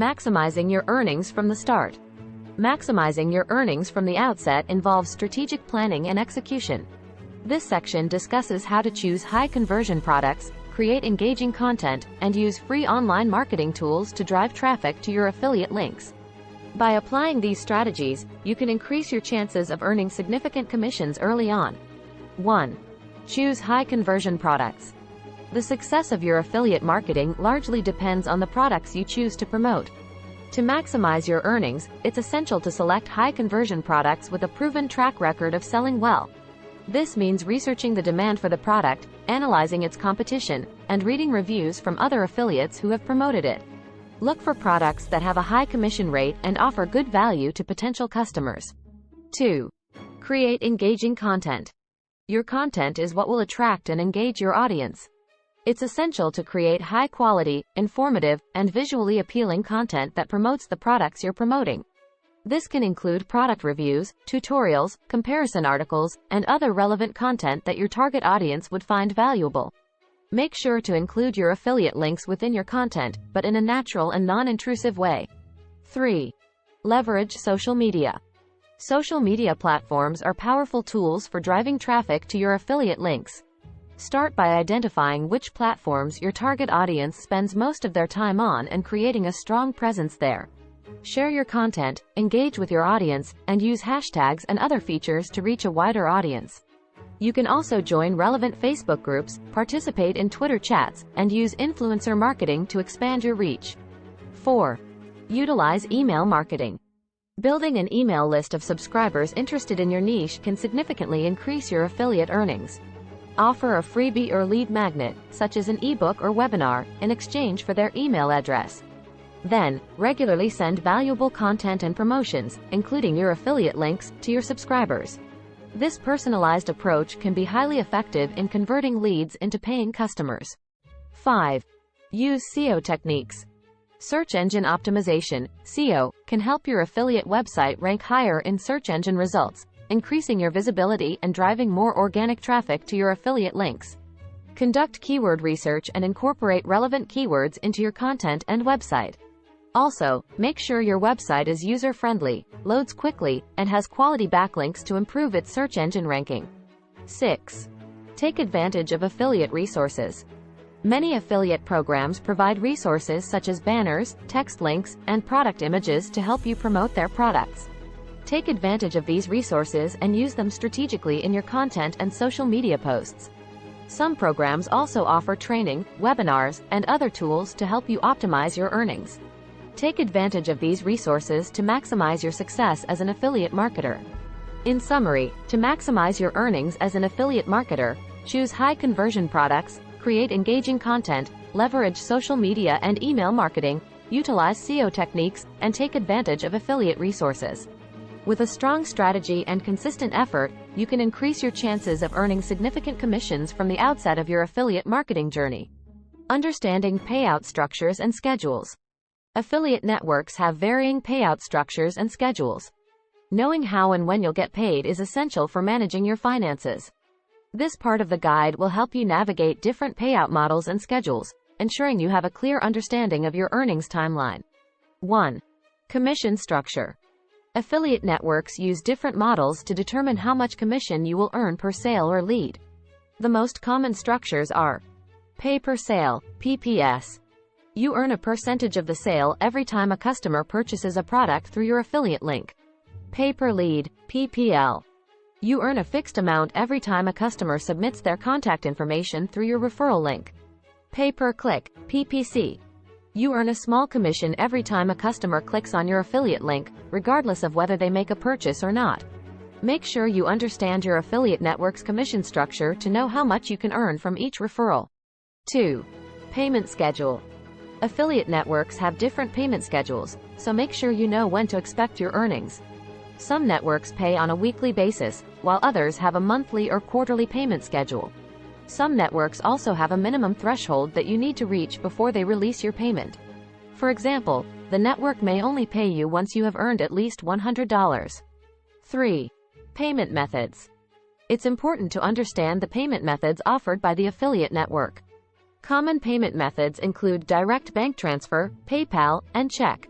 Maximizing your earnings from the start. Maximizing your earnings from the outset involves strategic planning and execution. This section discusses how to choose high-conversion products, create engaging content, and use free online marketing tools to drive traffic to your affiliate links. By applying these strategies, you can increase your chances of earning significant commissions early on. 1. Choose high-conversion products. The success of your affiliate marketing largely depends on the products you choose to promote. To maximize your earnings, it's essential to select high-conversion products with a proven track record of selling well. This means researching the demand for the product, analyzing its competition, and reading reviews from other affiliates who have promoted it. Look for products that have a high commission rate and offer good value to potential customers. 2. Create engaging content. Your content is what will attract and engage your audience. It's essential to create high-quality, informative, and visually appealing content that promotes the products you're promoting. This can include product reviews, tutorials, comparison articles, and other relevant content that your target audience would find valuable. Make sure to include your affiliate links within your content, but in a natural and non-intrusive way. 3. Leverage social media. Social media platforms are powerful tools for driving traffic to your affiliate links. Start by identifying which platforms your target audience spends most of their time on and creating a strong presence there. Share your content, engage with your audience, and use hashtags and other features to reach a wider audience. You can also join relevant Facebook groups, participate in Twitter chats, and use influencer marketing to expand your reach. 4. Utilize email marketing. Building an email list of subscribers interested in your niche can significantly increase your affiliate earnings. Offer a freebie or lead magnet, such as an ebook or webinar, in exchange for their email address. Then, regularly send valuable content and promotions, including your affiliate links, to your subscribers. This personalized approach can be highly effective in converting leads into paying customers. 5. Use SEO techniques. Search engine optimization, SEO, can help your affiliate website rank higher in search engine results, increasing your visibility and driving more organic traffic to your affiliate links. Conduct keyword research and incorporate relevant keywords into your content and website. Also, make sure your website is user-friendly, loads quickly, and has quality backlinks to improve its search engine ranking. 6. Take advantage of affiliate resources. Many affiliate programs provide resources such as banners, text links, and product images to help you promote their products. Take advantage of these resources and use them strategically in your content and social media posts. Some programs also offer training, webinars, and other tools to help you optimize your earnings. Take advantage of these resources to maximize your success as an affiliate marketer. In summary, to maximize your earnings as an affiliate marketer, choose high-conversion products, create engaging content, leverage social media and email marketing, utilize SEO techniques, and take advantage of affiliate resources. With a strong strategy and consistent effort, you can increase your chances of earning significant commissions from the outset of your affiliate marketing journey. Understanding payout structures and schedules. Affiliate networks have varying payout structures and schedules. Knowing how and when you'll get paid is essential for managing your finances. This part of the guide will help you navigate different payout models and schedules, ensuring you have a clear understanding of your earnings timeline. 1. Commission structure. Affiliate networks use different models to determine how much commission you will earn per sale or lead. The most common structures are pay per sale, PPS. You earn a percentage of the sale every time a customer purchases a product through your affiliate link. Pay per lead, PPL. You earn a fixed amount every time a customer submits their contact information through your referral link. Pay per click, PPC. You earn a small commission every time a customer clicks on your affiliate link, regardless of whether they make a purchase or not. Make sure you understand your affiliate network's commission structure to know how much you can earn from each referral. 2. Payment schedule. Affiliate networks have different payment schedules, so make sure you know when to expect your earnings. Some networks pay on a weekly basis, while others have a monthly or quarterly payment schedule. Some networks also have a minimum threshold that you need to reach before they release your payment. For example, the network may only pay you once you have earned at least $100. 3. Payment methods. It's important to understand the payment methods offered by the affiliate network. Common payment methods include direct bank transfer, PayPal, and check.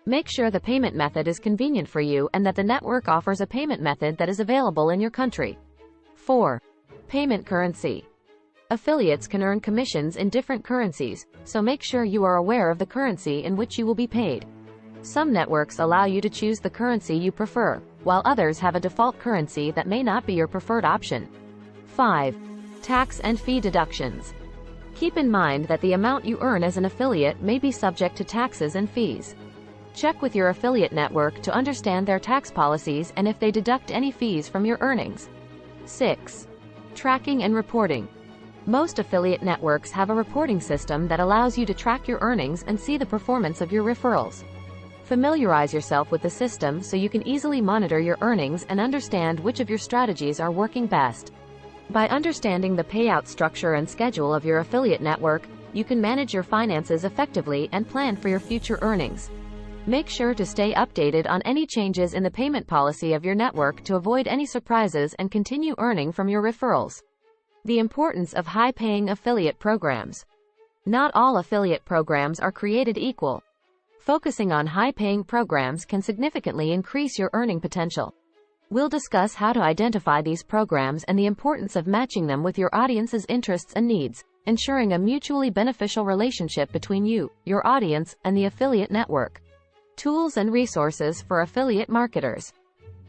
Make sure the payment method is convenient for you and that the network offers a payment method that is available in your country. 4. Payment currency. Affiliates can earn commissions in different currencies, so make sure you are aware of the currency in which you will be paid. Some networks allow you to choose the currency you prefer, while others have a default currency that may not be your preferred option. 5. Tax and fee deductions. Keep in mind that the amount you earn as an affiliate may be subject to taxes and fees. Check with your affiliate network to understand their tax policies and if they deduct any fees from your earnings. 6. Tracking and reporting. Most affiliate networks have a reporting system that allows you to track your earnings and see the performance of your referrals. Familiarize yourself with the system so you can easily monitor your earnings and understand which of your strategies are working best. By understanding the payout structure and schedule of your affiliate network, you can manage your finances effectively and plan for your future earnings. Make sure to stay updated on any changes in the payment policy of your network to avoid any surprises and continue earning from your referrals. The importance of high-paying affiliate programs. Not all affiliate programs are created equal. Focusing on high-paying programs can significantly increase your earning potential. We'll discuss how to identify these programs and the importance of matching them with your audience's interests and needs, ensuring a mutually beneficial relationship between you, your audience, and the affiliate network. Tools and resources for affiliate marketers.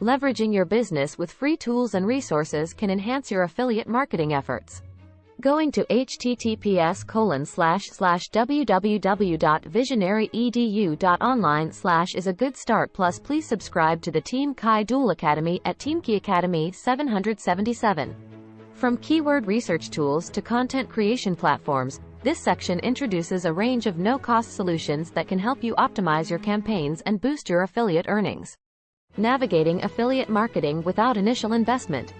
Leveraging your business with free tools and resources can enhance your affiliate marketing efforts. Going to https://www.visionaryedu.online/ is a good start. Plus, please subscribe to the Team Keye Dual Academy at Team Keye Academy 777. From keyword research tools to content creation platforms, this section introduces a range of no-cost solutions that can help you optimize your campaigns and boost your affiliate earnings. Navigating affiliate marketing without initial investment.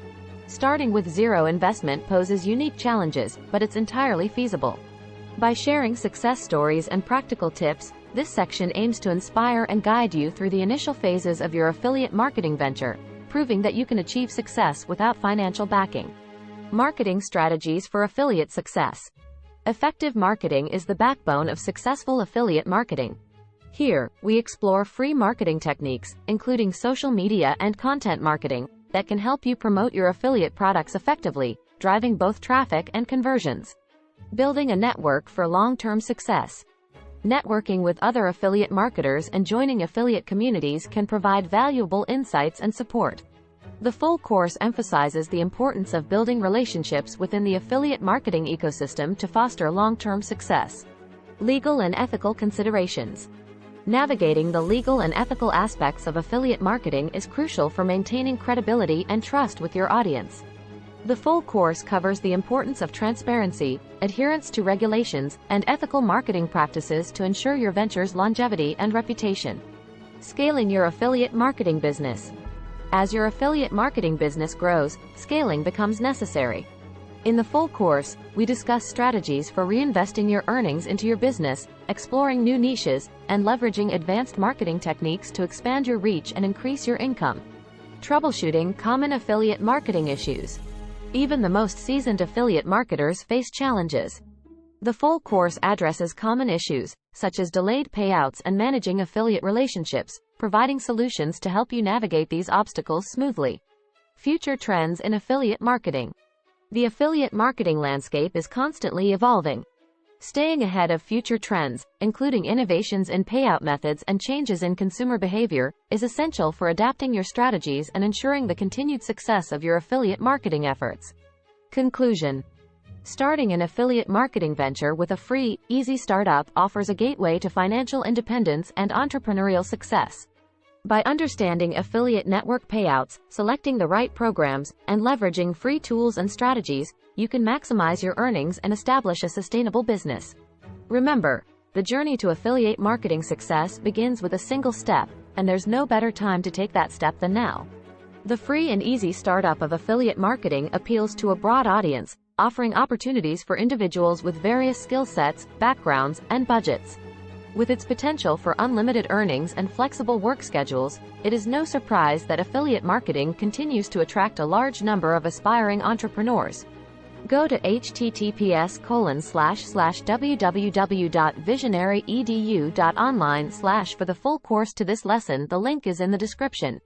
Starting with zero investment poses unique challenges, but it's entirely feasible. By sharing success stories and practical tips, this section aims to inspire and guide you through the initial phases of your affiliate marketing venture, proving that you can achieve success without financial backing. Marketing strategies for affiliate success. Effective marketing is the backbone of successful affiliate marketing. Here, we explore free marketing techniques, including social media and content marketing, that can help you promote your affiliate products effectively, driving both traffic and conversions. Building a network for long-term success. Networking with other affiliate marketers and joining affiliate communities can provide valuable insights and support. The full course emphasizes the importance of building relationships within the affiliate marketing ecosystem to foster long-term success. Legal and ethical considerations. Navigating the legal and ethical aspects of affiliate marketing is crucial for maintaining credibility and trust with your audience. The full course covers the importance of transparency, adherence to regulations, and ethical marketing practices to ensure your venture's longevity and reputation. Scaling your affiliate marketing business. As your affiliate marketing business grows, scaling becomes necessary. In the full course, we discuss strategies for reinvesting your earnings into your business, exploring new niches, and leveraging advanced marketing techniques to expand your reach and increase your income. Troubleshooting common affiliate marketing issues. Even the most seasoned affiliate marketers face challenges. The full course addresses common issues, such as delayed payouts and managing affiliate relationships, providing solutions to help you navigate these obstacles smoothly. Future trends in affiliate marketing. The affiliate marketing landscape is constantly evolving. Staying ahead of future trends, including innovations in payout methods and changes in consumer behavior, is essential for adapting your strategies and ensuring the continued success of your affiliate marketing efforts. Conclusion. Starting an affiliate marketing venture with a free, easy startup offers a gateway to financial independence and entrepreneurial success. By understanding affiliate network payouts, selecting the right programs, and leveraging free tools and strategies, you can maximize your earnings and establish a sustainable business. Remember, the journey to affiliate marketing success begins with a single step, and there's no better time to take that step than now. The free and easy startup of affiliate marketing appeals to a broad audience, offering opportunities for individuals with various skill sets, backgrounds, and budgets. With its potential for unlimited earnings and flexible work schedules, it is no surprise that affiliate marketing continues to attract a large number of aspiring entrepreneurs. Go to https://www.visionaryedu.online/ for the full course to this lesson. The link is in the description.